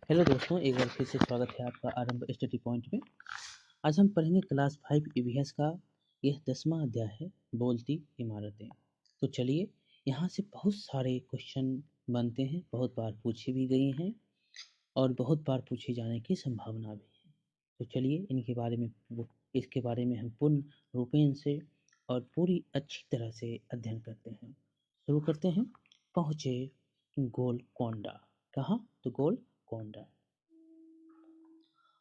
Hello दोस्तों, एक बार फिर से स्वागत है आपका आरंभ स्टडी पॉइंट में। आज हम पढ़ेंगे क्लास 5 ईवीएस का यह 10वां अध्याय है, बोलती इमारतें। तो चलिए, यहाँ से बहुत सारे क्वेश्चन बनते हैं, बहुत बार पूछे भी गए हैं और बहुत बार पूछे जाने की संभावना भी है। तो चलिए इसके बारे में हम पूर्ण रूपेण से और पूरी अच्छी तरह से अध्ययन करते हैं। शुरू करते हैं। पहुँचे गोलकोंडा। कहाँ? तो गोलकोंडा।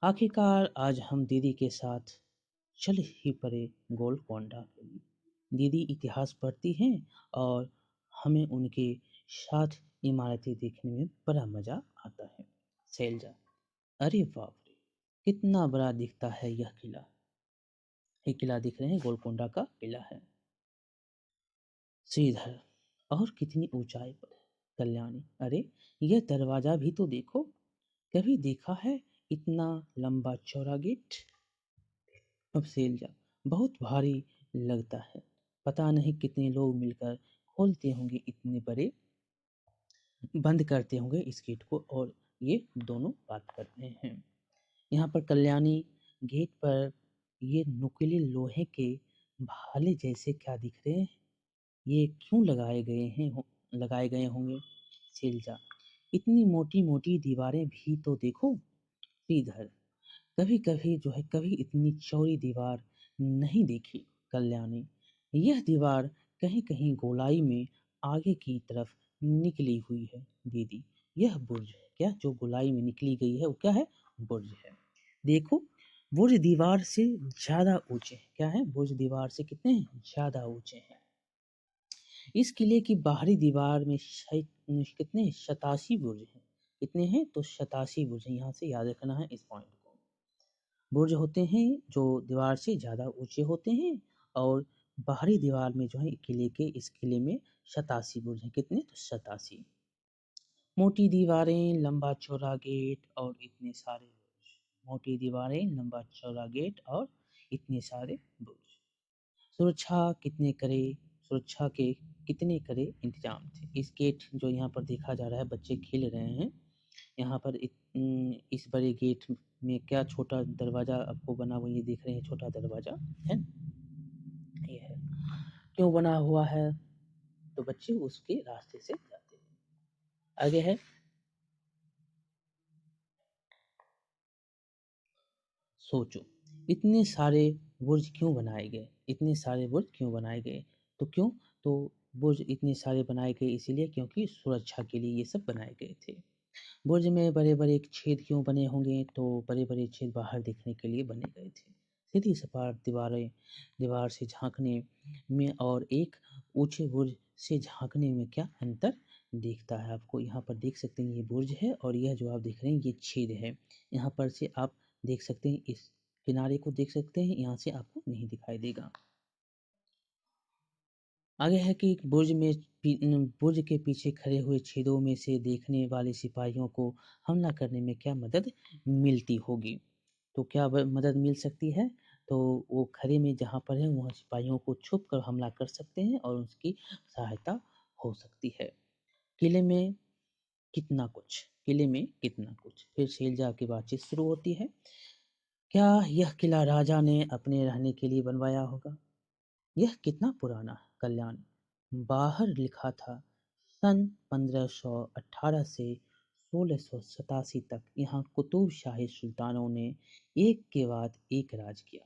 आखिरकार आज हम दीदी के साथ चल ही पड़े गोलकोंडा के लिए। दीदी इतिहास पढ़ती हैं और हमें उनके साथ इमारतें देखने में बड़ा मजा आता है। शैलजा: अरे बाप रे, कितना बड़ा दिखता है यह किला। ये किला दिख रहे हैं, गोलकोंडा का किला है। श्रीधर: और कितनी ऊंचाई पर है। कल्याणी: अरे यह दरवाजा भी तो देखो, कभी देखा है इतना लंबा चौड़ा गेट? अब शैलजा: बहुत भारी लगता है, पता नहीं कितने लोग मिलकर खोलते होंगे, इतने बड़े बंद करते होंगे इस गेट को। और ये दोनों बात कर रहे हैं। यहाँ पर कल्याणी: गेट पर ये नुकीले लोहे के भाले जैसे क्या दिख रहे हैं, ये क्यों लगाए गए होंगे? शैलजा: इतनी मोटी मोटी दीवारें भी तो देखो। श्रीधर: कभी इतनी चौड़ी दीवार नहीं देखी। कल्याणी: यह दीवार कहीं कहीं गोलाई में आगे की तरफ निकली हुई है। दीदी: यह बुर्ज है क्या? जो गोलाई में निकली गई है वो क्या है? बुर्ज है। देखो, बुर्ज दीवार से ज्यादा ऊंचे हैं। क्या है? बुर्ज दीवार से कितने ज्यादा ऊंचे हैं। इस किले की बाहरी दीवार में कितने 87 बुर्ज हैं। कितने हैं? तो 87 बुर्ज हैं। यहाँ से याद रखना है इस पॉइंट को। बुर्ज होते हैं जो दीवार से ज़्यादा ऊंचे होते हैं और बाहरी दीवार में जो है इस किले में 87 बुर्ज हैं। कितने? तो 87। मोटी दीवारें, लंबा चौड़ा गेट और इतने सारे बुर्ज। मोटी दीवारें, लंबा चौड़ा गेट और इतने सारे बुर्ज। सुरक्षा के कितने करे इंतजाम थे। इस गेट जो यहाँ पर देखा जा रहा है, बच्चे खेल रहे हैं। यहाँ पर इस बड़े गेट में क्या छोटा दरवाजा आपको बना हुआ ये देख रहे हैं, छोटा दरवाजा है, ये है। क्यों बना हुआ है? तो बच्चे उसके रास्ते से जाते हैं। आगे है, सोचो इतने सारे बुर्ज क्यों बनाए गए? इतने सारे बुर्ज क्यों बनाए गए? तो क्यों? तो बुर्ज इतने सारे बनाए गए इसीलिए क्योंकि सुरक्षा के लिए ये सब बनाए गए थे। बुर्ज में बड़े बड़े छेद क्यों बने होंगे? तो बड़े बड़े छेद बाहर देखने के लिए बने गए थे। सीधी सपाट दीवार से झांकने में और एक ऊंचे बुर्ज से झांकने में क्या अंतर दिखता है आपको? यहाँ पर देख सकते हैं, ये बुर्ज है और यह जो आप देख रहे हैं ये छेद है। यहाँ पर से आप देख सकते हैं, इस किनारे को देख सकते हैं, यहाँ से आपको नहीं दिखाई देगा। आगे है कि बुर्ज के पीछे खड़े हुए छेदों में से देखने वाले सिपाहियों को हमला करने में क्या मदद मिलती होगी? तो क्या मदद मिल सकती है? तो वो खड़े में जहाँ पर है वहाँ सिपाहियों को छुप कर हमला कर सकते हैं और उसकी सहायता हो सकती है। किले में किले में कितना कुछ। फिर शैलजा की बातचीत शुरू होती है। क्या यह किला राजा ने अपने रहने के लिए बनवाया होगा? यह कितना पुराना है? कल्याण: बाहर लिखा था सन 1518 से 1687 तक यहाँ कुतुब शाही सुल्तानों ने एक के बाद एक राज किया।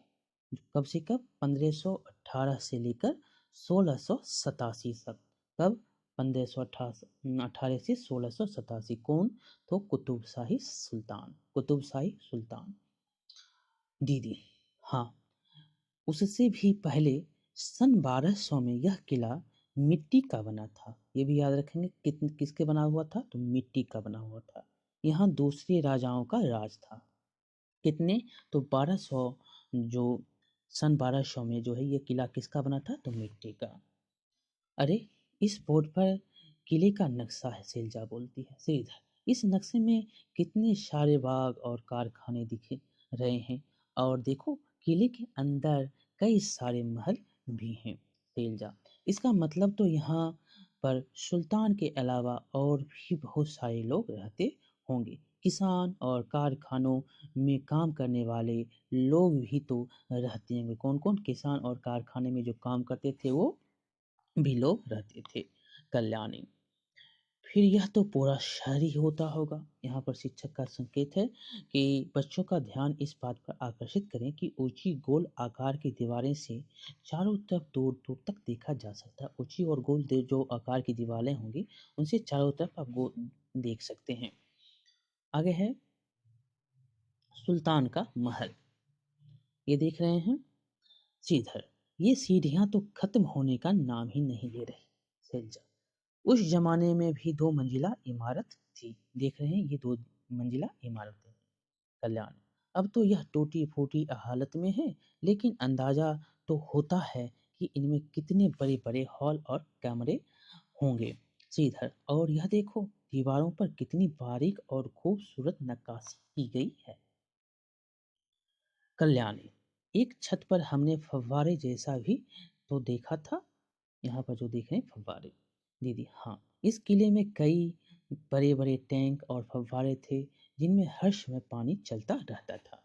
कब से कब? 1518 से लेकर 1687 तक। कब? 1518 से 1687। कौन? तो कुतुब शाही सुल्तान। दीदी: हाँ, उससे भी पहले सन 1200 में यह किला मिट्टी का बना था। ये भी याद रखेंगे, किसके बना हुआ था? तो मिट्टी का बना हुआ था। यहाँ दूसरे राजाओं का राज था। कितने? तो 1200। जो सन 1200 में जो है ये किला किसका बना था? तो मिट्टी का। अरे इस बोर्ड पर किले का नक्शा है। शैलजा बोलती है। श्रीधर: इस नक्शे में कितने सारे बाग और कारखाने दिख रहे हैं, और देखो किले के अंदर कई सारे महल भी हैं। शैलजा: इसका मतलब तो यहाँ पर सुल्तान के अलावा और भी बहुत सारे लोग रहते होंगे। किसान और कारखानों में काम करने वाले लोग भी तो रहते होंगे। कौन-कौन? किसान और कारखाने में जो काम करते थे वो भी लोग रहते थे। कल्याणी। फिर यह तो पूरा शहर ही होता होगा। यहाँ पर शिक्षक का संकेत है कि बच्चों का ध्यान इस बात पर आकर्षित करें कि ऊंची गोल आकार की दीवारें से चारों तरफ दूर-दूर तक देखा जा सकता है। ऊंची और गोल जो आकार की दीवारें होंगी, उनसे चारों तरफ आप देख सकते हैं। आगे है सुल्तान का महल। ये देख रहे हैं श्रीधर। ये सीढ़ियां तो खत्म होने का नाम ही नहीं ले रही। सैलजा। उस जमाने में भी 2 मंजिला इमारत थी। देख रहे हैं ये 2 मंजिला इमारतें। कल्याण। अब तो यह टूटी-फूटी हालत में है, लेकिन अंदाजा तो होता है कि इनमें कितने बड़े-बड़े हॉल और कमरे होंगे। श्रीधर। और यह देखो, दीवारों पर कितनी बारीक और खूबसूरत नक्काशी की गई है। कल्याणी। एक छत पर हमने फव्वारे जैसा भी तो देखा था। यहाँ पर जो देख रहे हैं फव्वारे। दीदी। हाँ, इस किले में कई बड़े-बड़े टैंक और फव्वारे थे, जिनमें हर समय पानी चलता रहता था।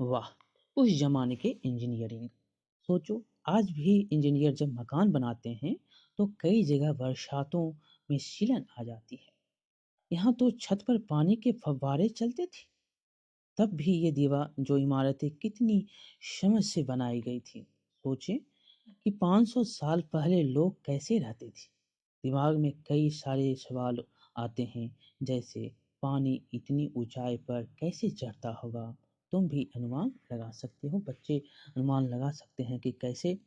वाह! उस जमाने के इंजीनियरिंग। सोचो, आज भी इंजीनियर जब मकान बनाते हैं, तो कई जगह बरसातों में सीलन आ जाती है। यहाँ तो छत पर पानी के फव्वारे चलते थे। तब भी ये जो इमारतें कितनी समझ से बनाई गई थी। सोचें कि 500 साल पहले लोग कैसे रहते थे। दिमाग में कई सारे सवाल आते हैं, जैसे पानी इतनी ऊंचाई पर कैसे चढ़ता होगा। तुम भी अनुमान लगा सकते हो, बच्चे अनुमान लगा सकते हैं कि कैसे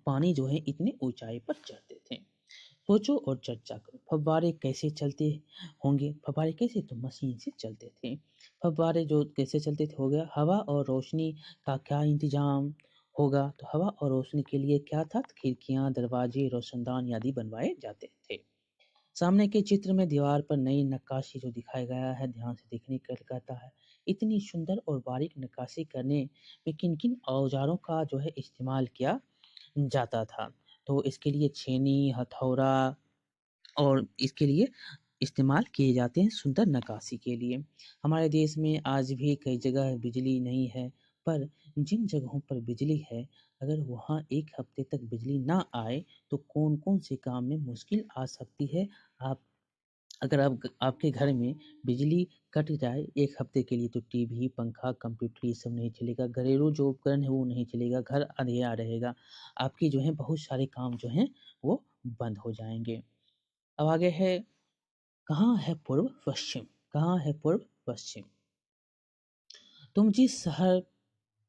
पानी जो है इतनी ऊंचाई पर चढ़ते थे। सोचो और चर्चा करो, फव्वारे कैसे चलते होंगे। फव्वारे कैसे? तो मशीन से चलते थे। फव्वारे जो कैसे चलते थे हो गया। हवा और रोशनी का क्या इंतजाम होगा। तो हवा और रोशनी के लिए क्या था? तो खिड़कियां, दरवाजे, रोशनदान आदि बनवाए जाते थे। सामने के चित्र में दीवार पर नई नक्काशी जो दिखाया गया है, ध्यान से देखने का कहता है। इतनी सुंदर और बारीक नक्काशी करने में किन किन औजारों का जो है इस्तेमाल किया जाता था। तो इसके लिए छेनी, हथौड़ा और इसके लिए इस्तेमाल किए जाते हैं सुंदर नक्काशी के लिए। हमारे देश में आज भी कई जगह बिजली नहीं है, पर जिन जगहों पर बिजली है, अगर वहाँ 1 हफ्ते तक बिजली ना आए, तो कौन-कौन से काम में मुश्किल आ सकती है। आप अगर आपके घर में बिजली कट जाए 1 हफ्ते के लिए, तो टीवी, पंखा, कंप्यूटर ये सब नहीं चलेगा। घरेलू जो उपकरण है वो नहीं चलेगा, घर अंधेरा रहेगा। आपकी जो है बहुत सारे काम जो हैं वो बंद हो जाएँगे। अब आगे है, कहाँ है पूर्व पश्चिम? कहाँ है पूर्व पश्चिम? तुम जिस शहर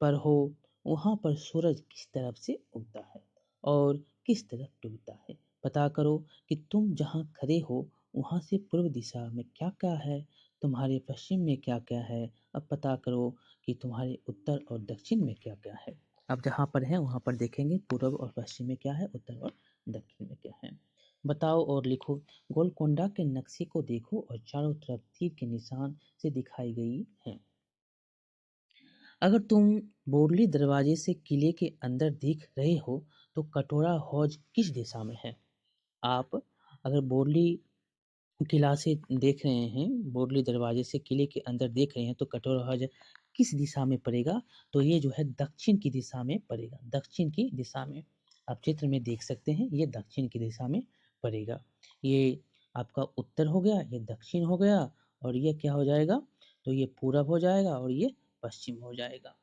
पर हो, वहाँ पर सूरज किस तरफ से उगता है और किस तरफ डूबता है? पता करो कि तुम जहाँ खड़े हो, वहाँ से पूर्व दिशा में क्या-क्या है, तुम्हारे पश्चिम में क्या-क्या है। अब पता करो कि तुम्हारे उत्तर और दक्षिण में क्या-क्या है। अब जहाँ पर हैं, वहाँ पर देखेंगे पूर्व और पश्चिम में क्या है, उत्तर और दक्षिण में क्या है। बताओ और लिखो। गोलकोंडा के नक्शे को देखो और चारों तरफ तीर के निशान से दिखाई गई हैं। अगर तुम बोरली दरवाजे से किले के अंदर देख रहे हो, तो कटोरा हौज किस दिशा में है? आप अगर बोरली किला से देख रहे हैं, बोरली दरवाजे से किले के अंदर देख रहे हैं, तो कटोरा हौज किस दिशा में पड़ेगा? तो ये जो है दक्षिण की दिशा में पड़ेगा। दक्षिण की दिशा में आप चित्र में देख सकते हैं, ये दक्षिण की दिशा में पड़ेगा। ये आपका उत्तर हो गया, ये दक्षिण हो गया और ये क्या हो जाएगा? तो ये पूरब हो जाएगा और ये पश्चिम हो जाएगा।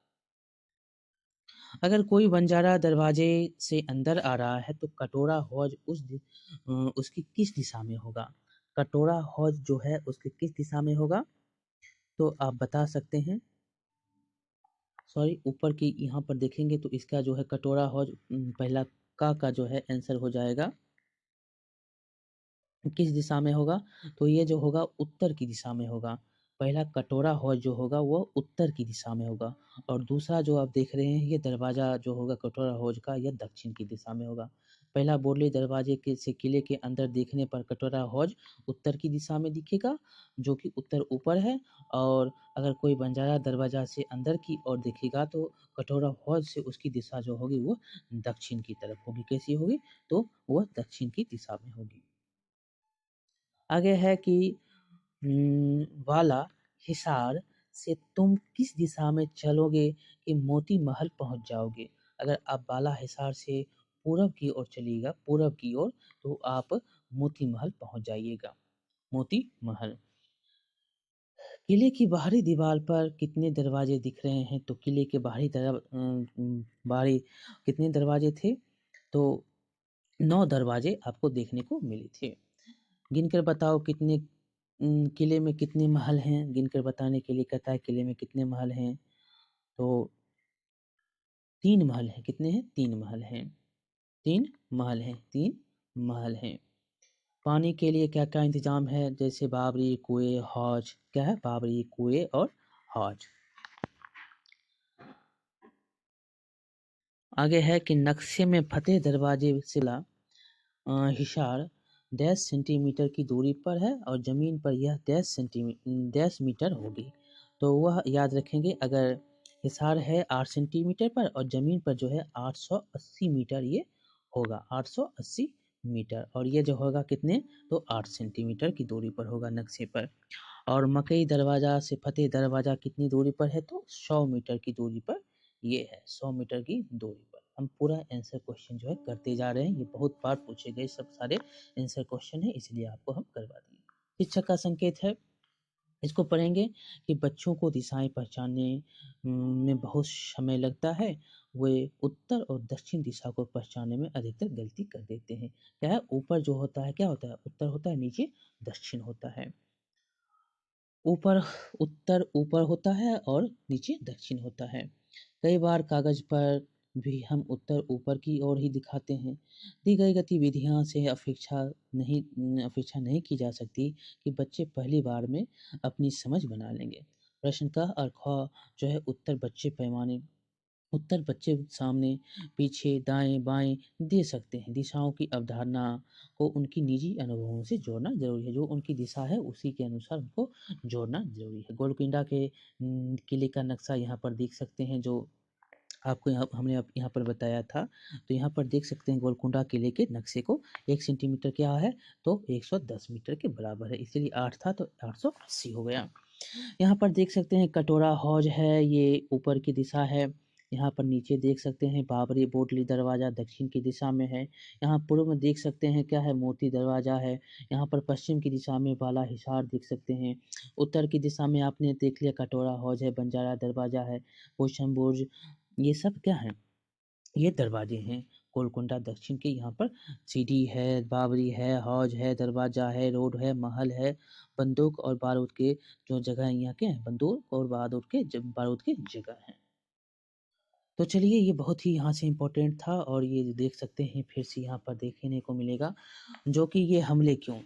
अगर कोई बंजारा दरवाजे से अंदर आ रहा है, तो कटोरा हौज उसकी किस दिशा में होगा? कटोरा हौज जो है उसकी किस दिशा में होगा? तो आप बता सकते हैं। सॉरी, ऊपर की यहाँ पर देखेंगे तो इसका जो है कटोरा हौज पहला का जो है आंसर हो जाएगा। किस दिशा में होगा? तो ये जो होगा उत्तर की दिशा में होगा। पहला कटोरा हौज जो होगा वो उत्तर की दिशा में होगा और दूसरा जो आप देख रहे हैं ये दरवाज़ा जो होगा कटोरा हौज का, यह दक्षिण की दिशा में होगा। पहला बोरली दरवाजे के से किले के अंदर देखने पर कटोरा हौज उत्तर की दिशा में दिखेगा, जो कि उत्तर ऊपर है। और अगर कोई बंजारा दरवाज़ा से अंदर की ओर देखेगा, तो कटोरा हौज से उसकी दिशा जो होगी वो दक्षिण की तरफ होगी। कैसी होगी? तो वह दक्षिण की दिशा में होगी। आगे है कि वाला हिसार से तुम किस दिशा में चलोगे कि मोती महल पहुंच जाओगे। अगर आप बाला हिसार से पूरब की ओर चलिएगा, पूरब की ओर, तो आप मोती महल पहुंच जाइएगा। मोती महल। किले की बाहरी दीवार पर कितने दरवाजे दिख रहे हैं? तो किले के बाहरी कितने दरवाजे थे? तो 9 दरवाजे आपको देखने को मिले थे। गिनकर बताओ कितने किले में कितने महल हैं? गिनकर बताने के लिए कहता है किले में कितने महल हैं? तो 3 महल हैं। कितने हैं? 3 महल हैं। 3 महल हैं। 3 महल हैं। पानी के लिए क्या-क्या इंतजाम है? जैसे बावड़ी, कुएँ, हौज। क्या है? बावड़ी, कुएँ और हौज। आगे है कि नक्शे में फतेह दरवाजे से हिसार डैश सेंटीमीटर की दूरी पर है और जमीन पर यह डैश मीटर होगी। तो वह याद रखेंगे, अगर हिसार है 8 सेंटीमीटर पर और जमीन पर जो है 880 मीटर ये होगा, 880 मीटर। और ये जो होगा कितने? तो 8 सेंटीमीटर की दूरी पर होगा नक्शे पर। और मकई दरवाजा से फतेह दरवाजा कितनी दूरी पर है? तो 100 मीटर की दूरी पर ये है, 100 मीटर की दूरी पर। हम पूरा आंसर क्वेश्चन जो है करते जा रहे हैं, ये बहुत बार पूछे गए सब सारे आंसर क्वेश्चन है, इसलिए आपको हम करवा दिए। शिक्षक का संकेत है, इसको पढ़ेंगे कि बच्चों को दिशाएं पहचानने में बहुत समय लगता है, वे उत्तर और दक्षिण दिशा को पहचानने में अधिकतर गलती कर देते हैं। क्या है? ऊपर जो होता है क्या होता है? उत्तर होता है, नीचे दक्षिण होता है। ऊपर उत्तर ऊपर होता है और नीचे दक्षिण होता है। कई बार कागज पर भी हम उत्तर ऊपर की ओर ही दिखाते हैं। दी गई गतिविधियां से अपेक्षा नहीं की जा सकती कि बच्चे पहली बार में अपनी समझ बना लेंगे। प्रश्न का और ख जो है उत्तर बच्चे सामने, पीछे, दाएं बाएं दे सकते हैं। दिशाओं की अवधारणा को उनकी निजी अनुभवों से जोड़ना जरूरी है। जो उनकी दिशा है उसी के अनुसार उनको जोड़ना जरूरी है। गोलकुंडा के किले का नक्शा यहाँ पर देख सकते हैं, जो आपको हमने यहाँ पर बताया था। तो यहाँ पर देख सकते हैं गोलकुंडा किले के नक्शे को। 1 सेंटीमीटर क्या है? तो 110 मीटर के बराबर है, इसीलिए 8 था तो 880 हो गया। यहाँ पर देख सकते हैं कटोरा हौज है, ये ऊपर की दिशा है। यहाँ पर नीचे देख सकते हैं बाबरी बोटली दरवाजा दक्षिण की दिशा में है। यहाँ पूर्व में देख सकते हैं क्या है? मोती दरवाजा है। यहाँ पर पश्चिम की दिशा में बाला हिसार देख सकते हैं। उत्तर की दिशा में आपने देख लिया कटोरा हौज है, बंजारा दरवाजा है, पोषण बुर्ज, ये सब क्या है? ये दरवाजे हैं। गोलकुंडा दक्षिण के, यहाँ पर सीढ़ी है, बावरी है, हौज है, दरवाजा है, रोड है, महल है, बंदूक और बारूद के जो जगह है, यहाँ के हैं बंदूक और बारूद के जगह हैं। तो चलिए, ये बहुत ही यहाँ से इम्पोर्टेंट था और ये देख सकते हैं फिर से यहाँ पर देखने को मिलेगा, जो कि ये हमले क्यों।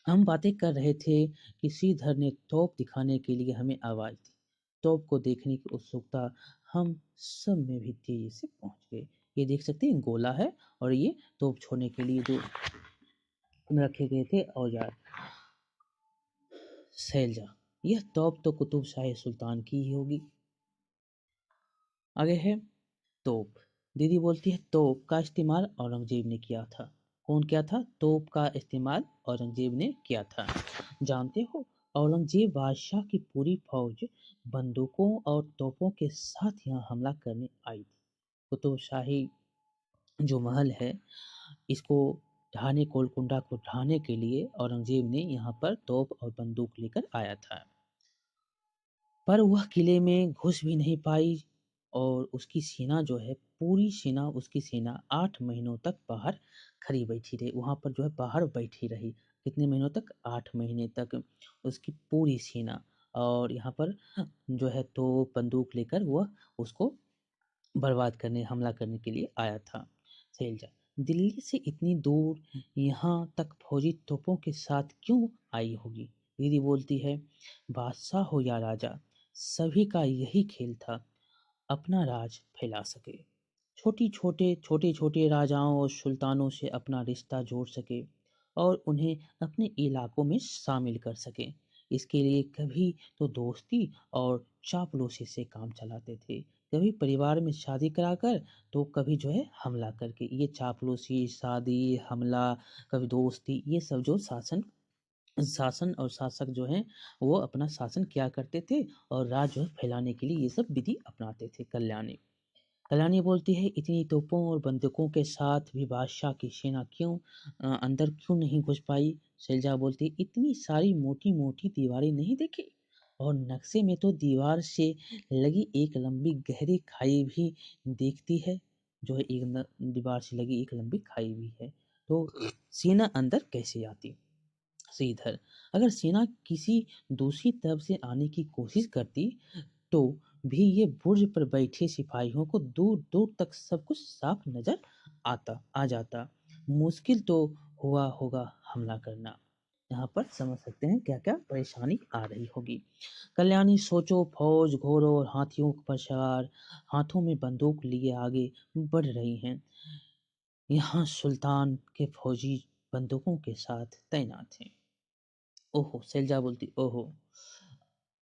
हम बातें कर रहे थे कि श्रीधर ने तोप दिखाने के लिए हमें आवाज दी। तोप को देखने की उत्सुकता हम सब में भी तेजी से पहुंच गए। ये देख सकते हैं गोला है और ये तोप छोड़ने के लिए जो रखे गए थे औजार। सैलजा, यह तोप तो कुतुब शाही सुल्तान की ही होगी। आगे है तोप। दीदी बोलती है तोप का इस्तेमाल औरंगजेब ने किया था। कौन किया था? तोप का इस्तेमाल औरंगजेब ने किया था। जानते हो, औरंगजेब बादशाह की पूरी फौज बंदूकों और तोपों के साथ यहाँ हमला करने आई थी। कुतुब शाही जो महल है, इसको गोलकुंडा को ढाने के लिए औरंगजेब ने यहाँ पर तोप और बंदूक लेकर आया था। पर वह किले में घुस भी नहीं पाई और उसकी सेना जो है, पूरी सेना, उसकी सेना 8 महीनों तक बाहर खड़ी बैठी रही। वहाँ पर जो है बाहर बैठी रही। कितने महीनों तक? 8 महीने तक उसकी पूरी सेना। और यहाँ पर जो है तो बंदूक लेकर वह उसको बर्बाद करने, हमला करने के लिए आया था। सैलजा, दिल्ली से इतनी दूर यहाँ तक फौजी तोपों के साथ क्यों आई होगी? दीदी बोलती है, बादशाह हो या राजा, सभी का यही खेल था, अपना राज फैला सके, छोटे छोटे राजाओं और सुल्तानों से अपना रिश्ता जोड़ सके और उन्हें अपने इलाकों में शामिल कर सके। इसके लिए कभी तो दोस्ती और चापलूसी से काम चलाते थे, कभी परिवार में शादी कराकर, तो कभी जो है हमला करके। ये चापलूसी, शादी, हमला, कभी दोस्ती, ये सब जो शासन शासन और शासक जो हैं वो अपना शासन किया करते थे और राज जो है फैलाने के लिए ये सब विधि अपनाते थे। कल्याणी कल्याणी बोलती है, इतनी तोपों और बंदूकों के साथ भी बादशाह की सेना अंदर क्यों नहीं घुस पाई? शैलजा बोलती है, इतनी सारी मोटी मोटी दीवारें नहीं देखी, और नक्शे में तो दीवार से लगी एक लंबी गहरी खाई भी दिखती है। जो है दीवार से लगी एक लंबी खाई भी है, तो सेना अंदर कैसे आती? श्रीधर, अगर सेना किसी दूसरी तरफ से आने की कोशिश करती तो भी ये बुर्ज पर बैठे सिपाहियों को दूर दूर तक सब कुछ साफ नजर आ जाता। मुश्किल तो हुआ होगा हमला करना। यहाँ पर समझ सकते हैं क्या क्या परेशानी आ रही होगी। कल्याणी सोचो, फौज घोड़ों और हाथियों पर सवार, हाथों में बंदूक लिए आगे बढ़ रही हैं। यहाँ सुल्तान के फौजी बंदूकों के साथ तैनात हैं। ओहो! शैलजा बोलती, ओहो!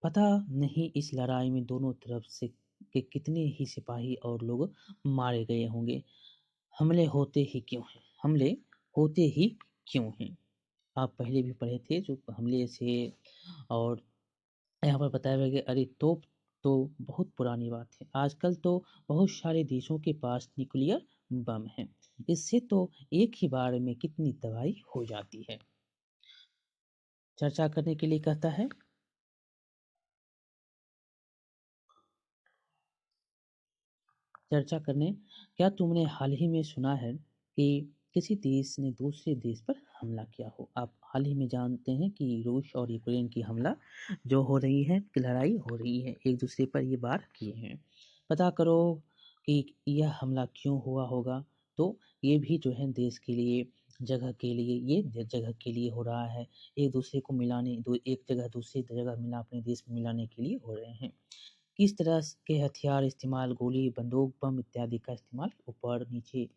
पता नहीं इस लड़ाई में दोनों तरफ से के कितने ही सिपाही और लोग मारे गए होंगे। हमले होते ही क्यों हैं? हमले होते ही क्यों हैं? आप पहले भी पढ़े थे जो हमले से, और यहाँ पर बताया गया कि अरे तोप तो बहुत पुरानी बात है। आजकल तो बहुत सारे देशों के पास न्यूक्लियर बम हैं। इससे तो एक ही बार में कितनी तबाही हो जाती है। चर्चा करने के लिए कहता है, चर्चा करने, क्या तुमने हाल ही में सुना है कि किसी देश ने दूसरे देश पर हमला किया हो? आप हाल ही में जानते हैं कि रूस और यूक्रेन की हमला जो हो रही है, कि लड़ाई हो रही है, एक दूसरे पर ये बार किए हैं। पता करो कि यह हमला क्यों हुआ होगा। तो ये भी जो है देश के लिए, जगह के लिए, ये जगह के लिए हो रहा है। एक दूसरे को मिलाने, एक जगह दूसरी जगह मिला अपने देश में मिलाने के लिए हो रहे हैं। किस तरह के हथियार इस्तेमाल, गोली, बंदूक, बम इत्यादि का इस्तेमाल ऊपर नीचे,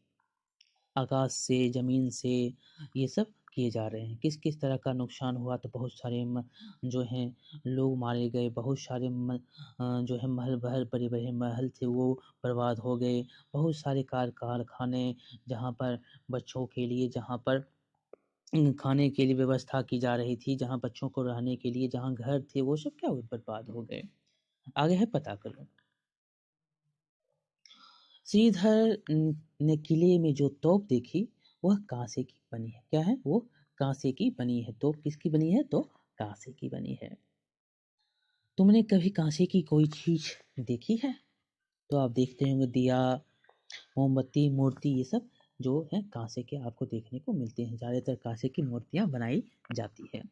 आकाश से, जमीन से, ये सब किए जा रहे हैं। किस किस तरह का नुकसान हुआ, तो बहुत सारे जो हैं लोग मारे गए, बहुत सारे जो है महल बहल, बड़े बड़े महल थे वो बर्बाद हो गए। बहुत सारे कारखाने जहाँ पर बच्चों के लिए, जहाँ पर खाने के लिए व्यवस्था की जा रही थी, जहाँ बच्चों को रहने के लिए जहाँ घर थे, वो सब क्या हुए, बर्बाद हो गए। आगे है, पता करो। श्रीधर ने किले में जो तोप देखी वह कांसे की बनी है। क्या है वो? कांसे की बनी है। तोप किसकी बनी है? तो कांसे की बनी है। तुमने कभी कांसे की कोई चीज देखी है? तो आप देखते होंगे दिया, मोमबत्ती, मूर्ति, ये सब जो है कांसे के आपको देखने को मिलते हैं। ज़्यादातर कांसे की मूर्तियाँ बनाई जाती है।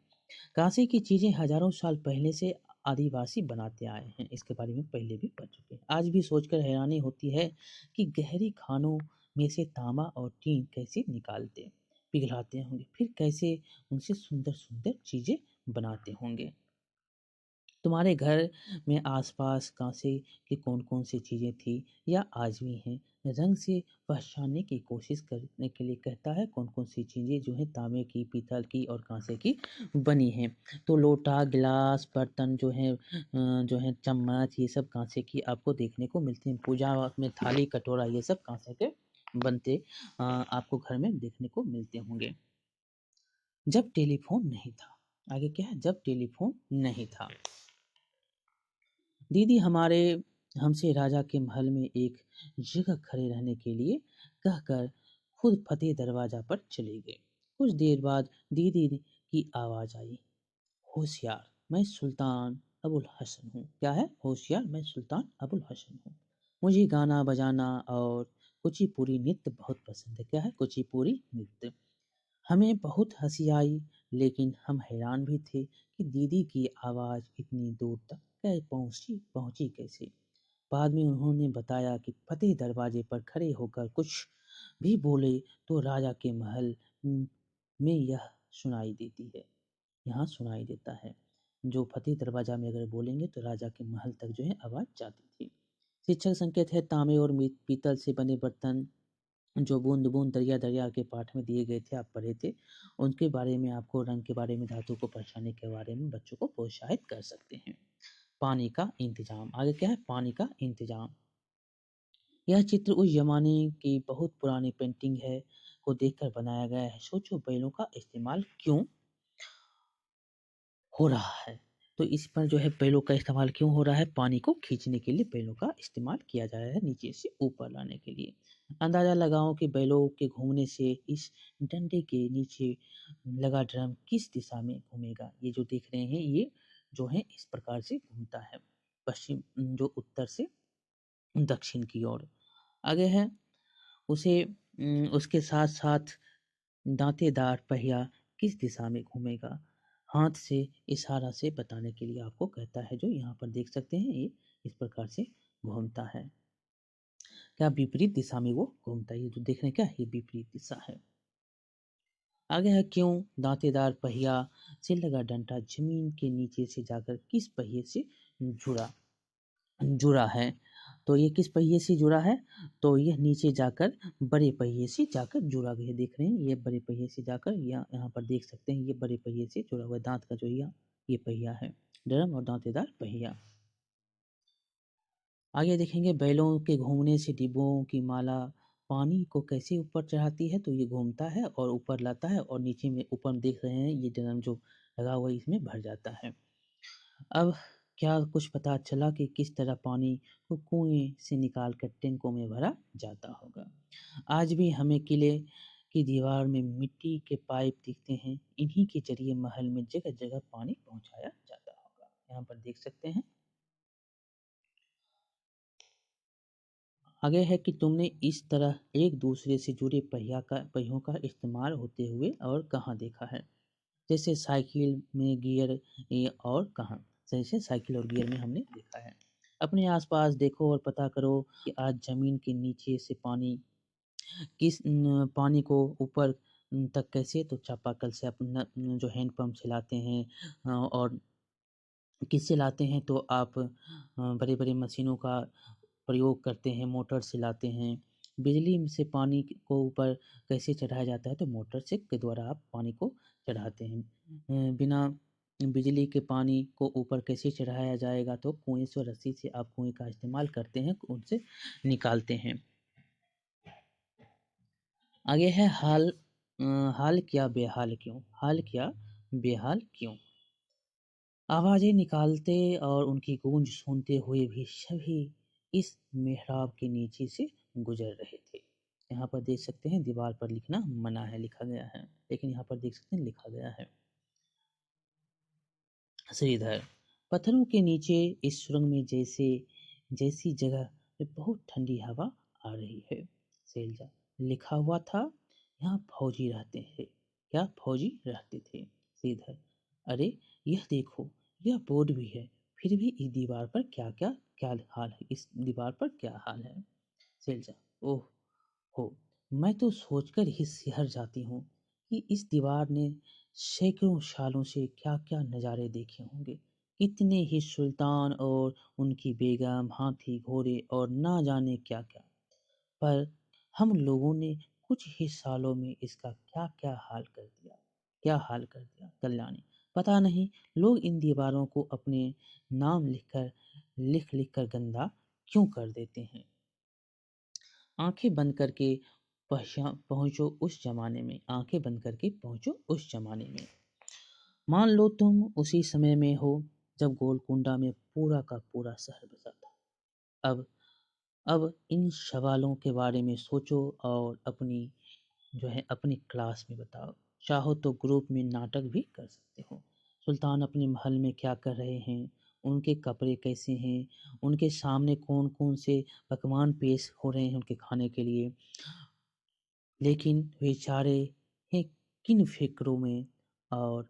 कांसे की चीज़ें हजारों साल पहले से आदिवासी बनाते आए हैं। इसके बारे में पहले भी पढ़ चुके हैं। आज भी सोचकर हैरानी होती है कि गहरी खानों में से तांबा और टीन कैसे निकालते, पिघलाते होंगे, फिर कैसे उनसे सुंदर सुंदर चीज़ें बनाते होंगे। तुम्हारे घर में आसपास कांसे की कौन-कौन सी चीज़ें थी या आज भी हैं? रंग से पहचानने की कोशिश करने के लिए कहता है कौन-कौन सी चीज़ें जो हैं तांबे की, पीतल की और कांसे की बनी हैं। तो लोटा, गिलास, बर्तन जो है चम्मच, ये सब कांसे की आपको देखने को मिलती हैं। पूजा में थाली, कटोरा, ये सब कांसे के बनते आपको घर में देखने को मिलते होंगे। जब टेलीफ़ोन नहीं था, आगे क्या है? जब टेलीफ़ोन नहीं था। दीदी हमारे हमसे राजा के महल में एक जगह खड़े रहने के लिए कहकर खुद फतेह दरवाजा पर चले गए। कुछ देर बाद दीदी की आवाज आई, होशियार, मैं सुल्तान अबुल हसन हूँ। क्या है? होशियार, मैं सुल्तान अबुल हसन हूँ। मुझे गाना बजाना और कुचिपुड़ी नृत्य बहुत पसंद है। क्या है? कुचिपुड़ी नृत्य। हमें बहुत हंसी आई, लेकिन हम हैरान भी थे कि दीदी की आवाज़ इतनी दूर तक पहुंची पहुंची कैसे। बाद में उन्होंने बताया कि फतेह दरवाजे पर खड़े होकर कुछ भी बोले तो राजा के महल में यह सुनाई देती है, यहाँ सुनाई देता है। जो फतेह दरवाजा में अगर बोलेंगे तो राजा के महल तक जो है आवाज़ जाती थी। शिक्षक संकेत है, तांबे और पीतल से बने बर्तन जो बूंद बूंद दरिया दरिया के पाठ में दिए गए थे, आप पढ़े थे। उनके बारे में आपको रंग के बारे में, धातु को पहचानने के बारे में बच्चों को प्रोत्साहित कर सकते हैं। पानी का इंतजाम, आगे क्या है? पानी का इंतजाम। यह चित्र उस जमाने की बहुत पुरानी पेंटिंग है को देखकर बनाया गया है। सोचो बैलों का इस्तेमाल क्यों हो रहा है। तो इस पर जो है बैलों का इस्तेमाल क्यों हो रहा है? पानी को खींचने के लिए बैलों का इस्तेमाल किया जा रहा है नीचे से ऊपर लाने के लिए। अंदाज़ा लगाओ कि बैलों के घूमने से इस डंडे के नीचे लगा ड्रम किस दिशा में घूमेगा? ये जो देख रहे हैं ये जो है इस प्रकार से घूमता है। पश्चिम जो उत्तर से दक्षिण की ओर। आगे है उसे उसके साथ-साथ दांतेदार पहिया किस दिशा में घूमेगा? हाथ से इशारा से बताने के लिए आपको कहता है जो यहाँ पर देख सकते हैं ये इस प्रकार से घूमता है। क्या विपरीत दिशा में वो घूमता है? ये जो देख रहे हैं क्या ये विपरीत दिशा है। आगे है क्यों दांतेदार पहिया से लगा डंडा जमीन के नीचे से जाकर किस पहिए से जुड़ा जुड़ा है? तो ये किस पहिए से जुड़ा है? तो यह नीचे जाकर बड़े पहिए से जाकर जुड़ा गया। देख रहे हैं ये बड़े पहिए से जाकर यहाँ पर देख सकते हैं ये बड़े पहिए से जुड़ा हुआ है। दांत का जो ये पहिया है ड्रम और दांतेदार पहिया। आगे देखेंगे बैलों के घूमने से डिब्बों की माला पानी को कैसे ऊपर चढ़ाती है? तो ये घूमता है और ऊपर लाता है और नीचे में ऊपर में देख रहे हैं ये ड्रम जो लगा हुआ है इसमें भर जाता है। अब क्या कुछ पता चला कि किस तरह पानी को कुएं से निकालकर टैंकों में भरा जाता होगा? आज भी हमें किले की दीवार में मिट्टी के पाइप दिखते हैं। इन्हीं के जरिए महल में जगह-जगह पानी पहुंचाया जाता होगा। यहाँ पर देख सकते हैं। आगे है कि तुमने इस तरह एक दूसरे से जुड़े पहियों का इस्तेमाल होते हुए और कहाँ देखा है? जैसे साइकिल में गियर और कहाँ? जैसे साइकिल और गियर में हमने देखा है। अपने आसपास देखो और पता करो कि आज जमीन के नीचे से पानी को ऊपर तक कैसे? तो चापाकल से अपना जो हैंडपंप से लाते हैं और किससे लाते हैं? तो आप बड़े-बड़े मशीनों का प्रयोग करते हैं, मोटर से लाते हैं। बिजली से पानी को ऊपर कैसे चढ़ाया जाता है? तो मोटर से के द्वारा आप पानी को चढ़ाते हैं। बिना बिजली के पानी को ऊपर कैसे चढ़ाया जाएगा? तो कुएँ से रस्सी से आप कुएँ का इस्तेमाल करते हैं, उनसे निकालते हैं। आगे है हाल क्या बेहाल क्यों? हाल क्या बेहाल क्यों? आवाज़ें निकालते और उनकी गूंज सुनते हुए भी सभी इस मेहराब के नीचे से गुजर रहे थे। यहाँ पर देख सकते हैं दीवार पर लिखना मना है लिखा गया है, लेकिन यहाँ पर देख सकते हैं लिखा गया है। श्रीधर पत्थरों के नीचे इस सुरंग में जैसी जगह पे बहुत ठंडी हवा आ रही है। सैलजा लिखा हुआ था यहाँ फौजी रहते हैं। क्या फौजी रहते थे? श्रीधर अरे यह देखो यह बोर्ड भी है, फिर भी इस दीवार पर क्या हाल है? इस दीवार पर क्या हाल है? शैलजा ओह हो, मैं तो सोचकर ही सिहर जाती हूँ कि इस दीवार ने सैकड़ों सालों से क्या-क्या नज़ारे देखे होंगे। कितने ही सुल्तान और उनकी बेगम, हाथी, घोड़े और ना जाने क्या-क्या। पर हम लोगों ने कुछ ही सालों में इसका क्या-क्या हाल कर दिया। क्या हाल कर दिया? कल्याणी पता नहीं लोग इन दीवारों को अपने नाम लिख-लिख कर गंदा क्यों कर देते हैं। आंखें बंद करके पहुंचो उस जमाने में। आंखें बंद करके पहुंचो उस जमाने में। मान लो तुम उसी समय में हो जब गोलकुंडा में पूरा का पूरा शहर बसा था। अब अब इन सवालों के बारे में सोचो और अपनी क्लास में बताओ। चाहो तो ग्रुप में नाटक भी कर सकते हो। सुल्तान अपने महल में क्या कर रहे हैं? उनके कपड़े कैसे हैं? उनके सामने कौन-कौन से पकवान पेश हो रहे हैं उनके खाने के लिए? लेकिन बेचारे हैं किन फ़िक्रों में और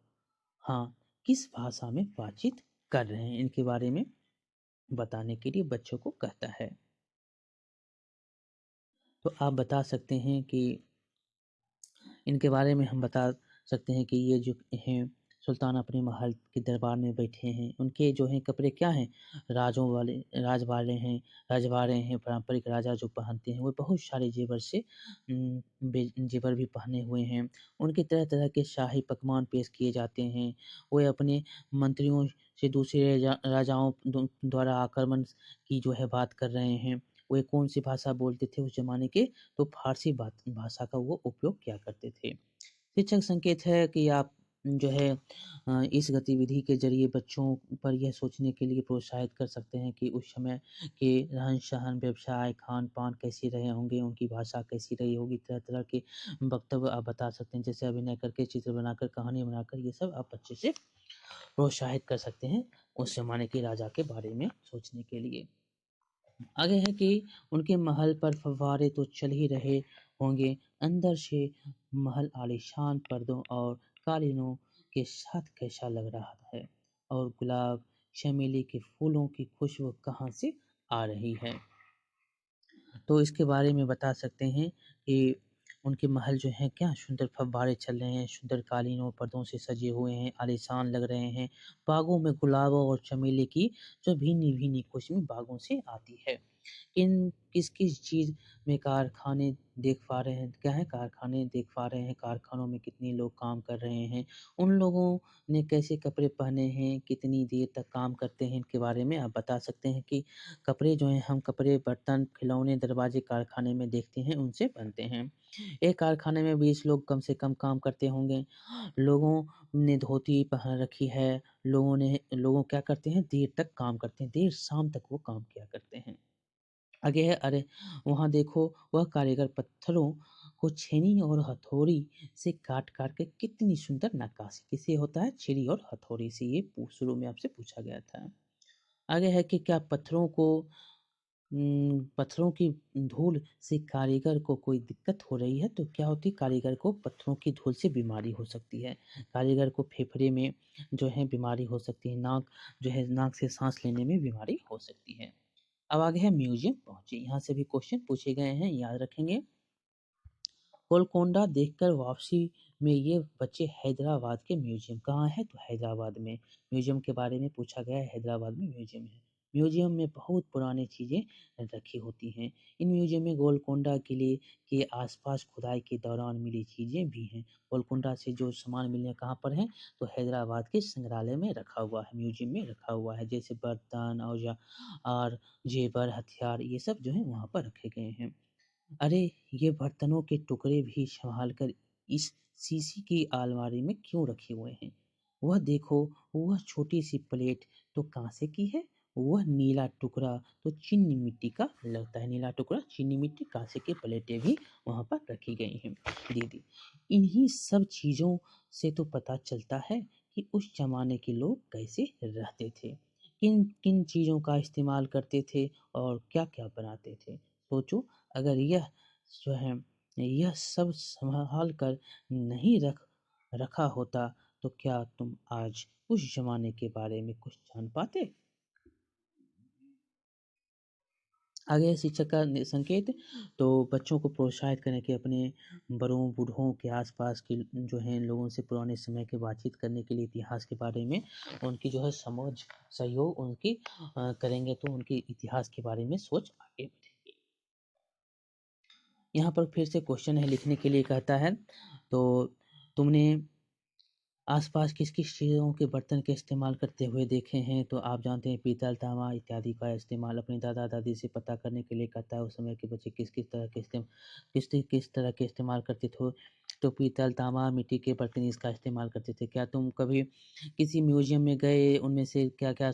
हाँ, किस भाषा में बातचीत कर रहे हैं? इनके बारे में बताने के लिए बच्चों को कहता है। तो आप बता सकते हैं कि इनके बारे में हम बता सकते हैं कि ये जो हैं सुल्तान अपने महल के दरबार में बैठे हैं। उनके जो हैं कपड़े क्या हैं? राजवाले हैं, रजवाड़े हैं, पारंपरिक राजा जो पहनते हैं वो बहुत सारे जेवर से जेवर भी पहने हुए हैं। उनके तरह-तरह के शाही पकवान पेश किए जाते हैं। वो अपने मंत्रियों से दूसरे राजाओं द्वारा आक्रमण की जो है बात कर रहे हैं। वे कौन-सी भाषा बोलते थे उस ज़माने के? तो फ़ारसी भाषा का वो उपयोग किया करते थे। शिक्षक संकेत है कि आप जो है इस गतिविधि के ज़रिए बच्चों पर यह सोचने के लिए प्रोत्साहित कर सकते हैं कि उस समय के रहन-सहन, व्यवसाय, खान-पान कैसे रहे होंगे, उनकी भाषा कैसी रही होगी, तरह-तरह के वक्तव्य आप बता सकते हैं। जैसे अभिनय करके, चित्र बनाकर, कहानी बनाकर, ये सब आप बच्चे से प्रोत्साहित कर सकते हैं उस ज़माने के राजा के बारे में सोचने के लिए। आगे है कि उनके महल पर फव्वारे तो चल ही रहे होंगे, अंदर से महल आलीशान पर्दों और कालीनों के साथ कैसा लग रहा है, और गुलाब, चमेली के फूलों की खुशबू कहाँ से आ रही है। तो इसके बारे में बता सकते हैं कि उनके महल जो हैं क्या सुंदर फव्वारे चल रहे हैं, सुंदर कालीन और पर्दों से सजे हुए हैं, आलीशान लग रहे हैं। बागों में गुलाबों और चमेली की जो भीनी-भीनी खुशबू बागों से आती है। किस-किस चीज़ में कारखाने देख पा रहे हैं, क्या है कारखाने देख पा रहे हैं, कारखानों में कितने लोग काम कर रहे हैं, उन लोगों ने कैसे कपड़े पहने हैं, कितनी देर तक काम करते हैं, इनके बारे में आप बता सकते हैं कि कपड़े जो हैं हम कपड़े, बर्तन, खिलौने, दरवाजे कारखाने में देखते हैं, उनसे बनते हैं। एक कारखाने में 20 लोग कम से कम काम करते होंगे। लोगों ने धोती पहन रखी है, लोगों क्या करते हैं देर तक काम करते हैं, देर शाम तक वो काम किया करते हैं। आगे है अरे वहाँ देखो वह कारीगर पत्थरों को छेनी और हथौड़ी से काट-काट के कितनी सुंदर नक्काशी किससे होता है छुरी और हथौड़ी से ये शुरू में आपसे पूछा गया था। आगे है कि क्या पत्थरों की धूल से कारीगर को कोई दिक्कत हो रही है तो क्या होती है कारीगर को पत्थरों की धूल से बीमारी हो सकती है। कारीगर को फेफड़े में जो है बीमारी हो सकती है, नाक से साँस लेने में बीमारी हो सकती है। अब आगे है म्यूजियम पहुँचे, यहाँ से भी क्वेश्चन पूछे गए हैं, याद रखेंगे। गोलकोंडा देखकर वापसी में ये बच्चे हैदराबाद के म्यूजियम कहाँ है तो हैदराबाद में म्यूजियम के बारे में पूछा गया है, हैदराबाद में म्यूजियम है। म्यूजियम में बहुत पुरानी चीज़ें रखी होती हैं। इन म्यूजियम में गोलकोंडा किले के आसपास खुदाई के दौरान मिली चीज़ें भी हैं। गोलकोंडा से जो सामान मिले कहाँ पर हैं तो हैदराबाद के संग्रहालय में रखा हुआ है, म्यूजियम में रखा हुआ है। जैसे बर्तन और जेवर, हथियार ये सब जो है वहाँ पर रखे गए हैं। अरे! ये बर्तनों के टुकड़े भी सँभाल कर इस शीशी की अलमारी में क्यों रखे हुए हैं? वह देखो, वह छोटी-सी प्लेट तो काँसे की है, वह नीला टुकड़ा तो चीनी मिट्टी का लगता है। नीला टुकड़ा, चीनी मिट्टी, काँसे की प्लेटें भी वहाँ पर रखी गई हैं। दीदी, इन्हीं सब चीज़ों से तो पता चलता है कि उस ज़माने के लोग कैसे रहते थे, किन-किन चीज़ों का इस्तेमाल करते थे और क्या-क्या बनाते थे। सोचो अगर जो है यह सब सँभाल कर नहीं रखा होता तो क्या तुम आज उस ज़माने के बारे में कुछ जान पाते? आगे है शिक्षक का संकेत तो बच्चों को प्रोत्साहित करें कि अपने बड़ों बूढ़ों के आसपास के जो हैं लोगों से पुराने समय की बातचीत करने के लिए इतिहास के बारे में उनकी जो है समझ सहयोग उनकी करेंगे तो उनके इतिहास के बारे में सोच आगे बढ़ेगी। यहाँ पर फिर से क्वेश्चन है लिखने के लिए कहता है तो तुमने आसपास किस-किस चीज़ों के बर्तन के इस्तेमाल करते हुए देखे हैं? तो आप जानते हैं पीतल, तांबा इत्यादि का इस्तेमाल अपने दादा-दादी से पता करने के लिए कहता है उस समय के बच्चे किस तरह के इस्तेमाल करते थे। तो पीतल, तांबा, मिट्टी के बर्तन इसका इस्तेमाल करते थे। क्या तुम कभी किसी म्यूज़ियम में गए उनमें से क्या-क्या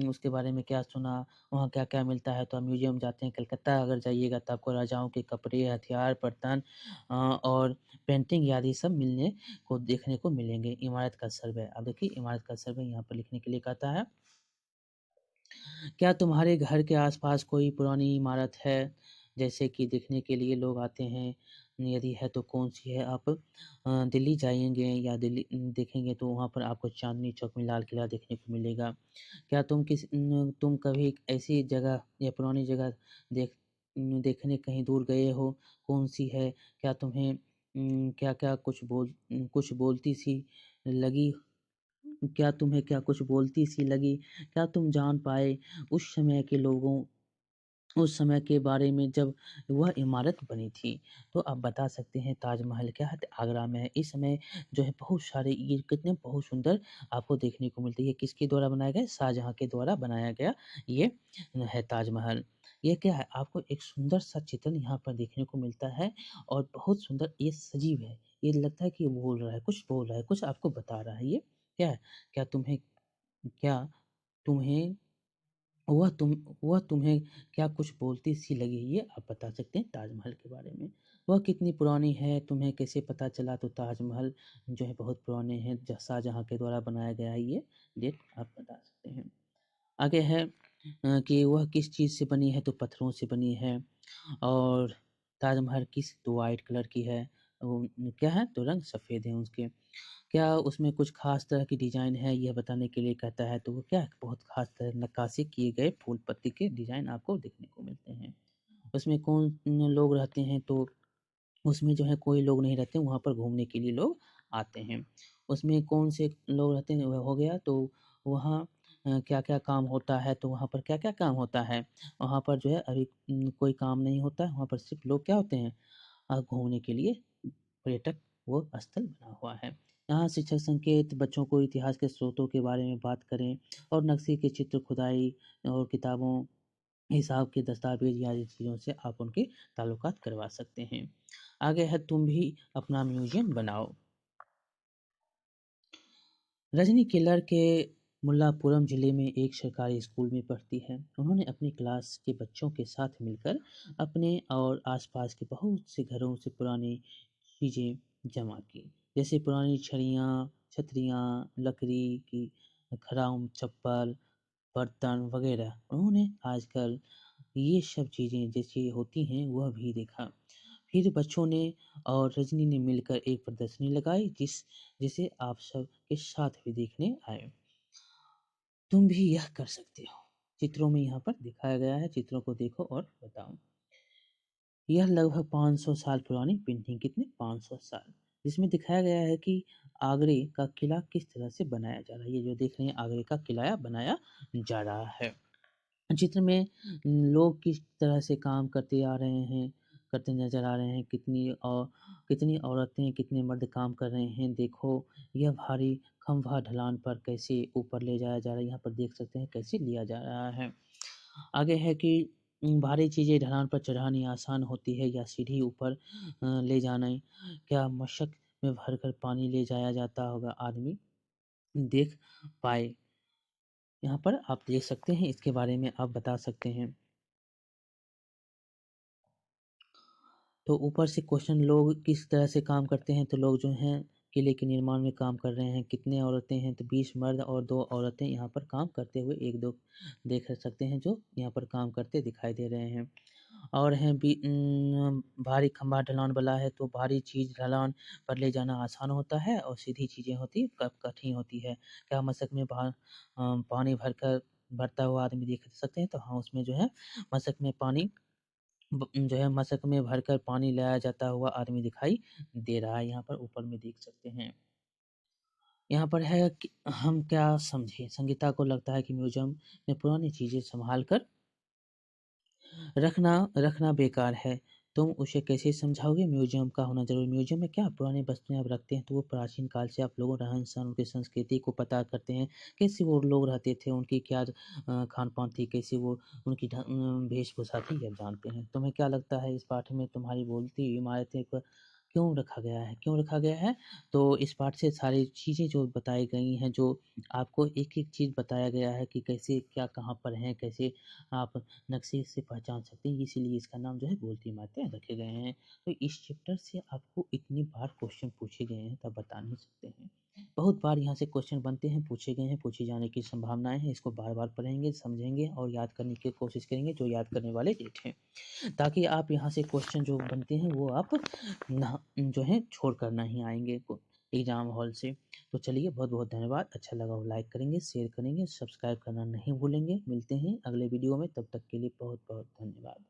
उसके बारे में क्या सुना? वहाँ क्या-क्या मिलता है? तो आप म्यूज़ियम जाते हैं कलकत्ता अगर जाइएगा तो आपको राजाओं के कपड़े, हथियार, बर्तन और पेंटिंग आदि सब मिलने को देखने को मिलेंगे। इमारत का सर्वे अब देखिए इमारत का सर्वे यहाँ पर लिखने के लिए कहता है क्या तुम्हारे घर के आसपास कोई पुरानी इमारत है जैसे कि देखने के लिए लोग आते हैं यदि है तो कौन सी है आप दिल्ली जाएंगे या दिल्ली देखेंगे तो वहाँ पर आपको चांदनी चौक में लाल किला देखने को मिलेगा। क्या तुम कभी ऐसी जगह या पुरानी जगह देखने कहीं दूर गए हो कौन सी है क्या तुम्हें क्या क्या कुछ बोलती सी लगी क्या कुछ बोलती सी लगी? क्या तुम जान पाए उस समय के लोगों उस समय के बारे में जब वह इमारत बनी थी? तो आप बता सकते हैं ताजमहल क्या है? आगरा में है। इस समय जो है बहुत सारे ये कितने बहुत सुंदर आपको देखने को मिलती है। किसके द्वारा बनाया गया है? शाहजहाँ के द्वारा बनाया गया ये है ताजमहल। ये क्या है? आपको एक सुंदर सा चित्रण यहाँ पर देखने को मिलता है और बहुत सुंदर ये सजीव है। ये लगता है कि ये बोल रहा है, कुछ बोल रहा है, कुछ आपको बता रहा है ये। क्या है? क्या तुम्हें क्या तुम्हें वह तुम्हें क्या कुछ बोलती सी लगी, ये आप बता सकते हैं ताजमहल के बारे में। वह कितनी पुरानी है, तुम्हें कैसे पता चला? तो ताजमहल जो है बहुत पुराने हैं, शाहजहाँ के द्वारा बनाया गया है, ये डेट आप बता सकते हैं। आगे है कि वह किस चीज़ से बनी है? तो पत्थरों से बनी है। और ताजमहल किस? तो वाइट कलर की है। वो क्या है? तो रंग सफ़ेद है उसके। क्या उसमें कुछ ख़ास तरह की डिज़ाइन है, यह बताने के लिए कहता है, तो वो क्या है? बहुत ख़ास तरह नक्काशी किए गए फूल पत्ती के डिज़ाइन आपको देखने को मिलते हैं। उसमें कौन लोग रहते हैं? तो उसमें जो है कोई लोग नहीं रहते, वहाँ पर घूमने के लिए लोग आते हैं। उसमें कौन से लोग रहते हैं? वह हो गया तो वहाँ क्या-क्या काम होता है? तो वहाँ पर क्या-क्या काम होता है? वहाँ पर जो है अभी कोई काम नहीं होता है, वहाँ पर सिर्फ़ लोग क्या होते हैं? घूमने के लिए पर्यटक वो स्थल बना हुआ है। यहाँ शिक्षक संकेत बच्चों को इतिहास के स्रोतों के बारे में बात करें और नक्शे के चित्र खुदाई और किताबों हिसाब के दस्तावेज आदि चीज़ों से आप उनके ताल्लुकात करवा सकते हैं। आगे है तुम भी अपना म्यूज़ियम बनाओ। रजनी केलर के मुल्लापुरम ज़िले में एक सरकारी स्कूल में पढ़ती है। उन्होंने अपनी क्लास के बच्चों के साथ मिलकर अपने और आसपास के बहुत से घरों से पुरानी चीज़ें जमा की, जैसे पुरानी छड़ियाँ, छतरियाँ, लकड़ी की खड़ाउं, चप्पल, बर्तन वगैरह। उन्होंने आजकल ये सब चीज़ें जैसी होती हैं वह भी देखा। फिर बच्चों ने और रजनी ने मिलकर एक प्रदर्शनी लगाई जिसे आप सब के साथ भी देखने आए। तुम भी यह कर सकते हो। चित्रों में यहाँ पर दिखाया गया है, चित्रों को देखो और बताओ। यह लगभग 500 साल पुरानी पेंटिंग, कितने? 500 साल, जिसमें दिखाया गया है कि आगरे का किला किस तरह से बनाया जा रहा है। ये जो देख रहे हैं आगरे का किला बनाया जा रहा है। चित्र में लोग किस तरह से काम करते आ रहे हैं, करते नज़र आ रहे हैं। कितनी औरतें, कितने मर्द काम कर रहे हैं। देखो यह भारी खंभा ढलान पर कैसे ऊपर ले जाया जा रहा है। यहाँ पर देख सकते हैं कैसे लिया जा रहा है। आगे है कि भारी चीज़ें ढलान पर चढ़ानी आसान होती है या सीढ़ी ऊपर ले जाना? क्या मशक में भरकर पानी ले जाया जाता होगा? आदमी देख पाए। यहाँ पर आप देख सकते हैं, इसके बारे में आप बता सकते हैं। तो ऊपर से क्वेश्चन, लोग किस तरह से काम करते हैं? तो लोग जो हैं किले के निर्माण में काम कर रहे हैं। कितने औरतें हैं? तो 20 मर्द और 2 औरतें यहाँ पर काम करते हुए 1-2 देख सकते हैं जो यहाँ पर काम करते दिखाई दे रहे हैं। और हैं भारी खंभा ढलान वाला है, तो भारी चीज़ ढलान पर ले जाना आसान होता है और सीधी चीज़ें होती कठिन होती है। क्या मशक में पानी भरता हुआ आदमी देख सकते हैं? तो हाँ, उसमें जो है मशक में पानी जो है मशक में भरकर पानी लाया जाता हुआ आदमी दिखाई दे रहा है, यहाँ पर ऊपर में देख सकते हैं। यहाँ पर है कि हम क्या समझे? संगीता को लगता है कि म्यूज़ियम में पुरानी चीज़ें सँभाल कर रखना रखना बेकार है। तुम उसे कैसे समझाओगे? म्यूज़ियम का होना ज़रूरी। म्यूज़ियम में क्या पुरानी वस्तुएँ आप रखते हैं, तो वो प्राचीन काल से आप लोगों रहन-सहन, उनकी संस्कृति को पता करते हैं। कैसे वो लोग रहते थे, उनकी क्या खान-पान थी, कैसे वो उनकी वेशभूषा थी, ये आप जानते हैं। तुम्हें क्या लगता है इस पाठ में तुम्हारी बोलती इमारतें क क्यों रखा गया है? क्यों रखा गया है? तो इस पाठ से सारी चीज़ें जो बताई गई हैं, जो आपको एक-एक चीज़ बताया गया है कि कैसे क्या कहाँ पर हैं, कैसे आप नक्शे से पहचान सकते हैं, इसीलिए इसका नाम जो है बोलती इमारतें रखे गए हैं। तो इस चैप्टर से आपको इतनी बार क्वेश्चन पूछे गए हैं, तब बता नहीं सकते हैं। बहुत बार यहाँ से क्वेश्चन बनते हैं, पूछे गए हैं, पूछे जाने की संभावनाएँ हैं। इसको बार-बार पढ़ेंगे, समझेंगे और याद करने की कोशिश करेंगे, जो याद करने वाले डेट हैं। ताकि आप यहाँ से क्वेश्चन जो बनते हैं, वो आप ना जो है छोड़ कर नहीं आएँगे को एग्ज़ाम हॉल से। तो चलिए बहुत-बहुत धन्यवाद। अच्छा लगा हो लाइक करेंगे, शेयर करेंगे, सब्सक्राइब करना नहीं भूलेंगे। मिलते हैं अगले वीडियो में, तब तक के लिए बहुत-बहुत धन्यवाद।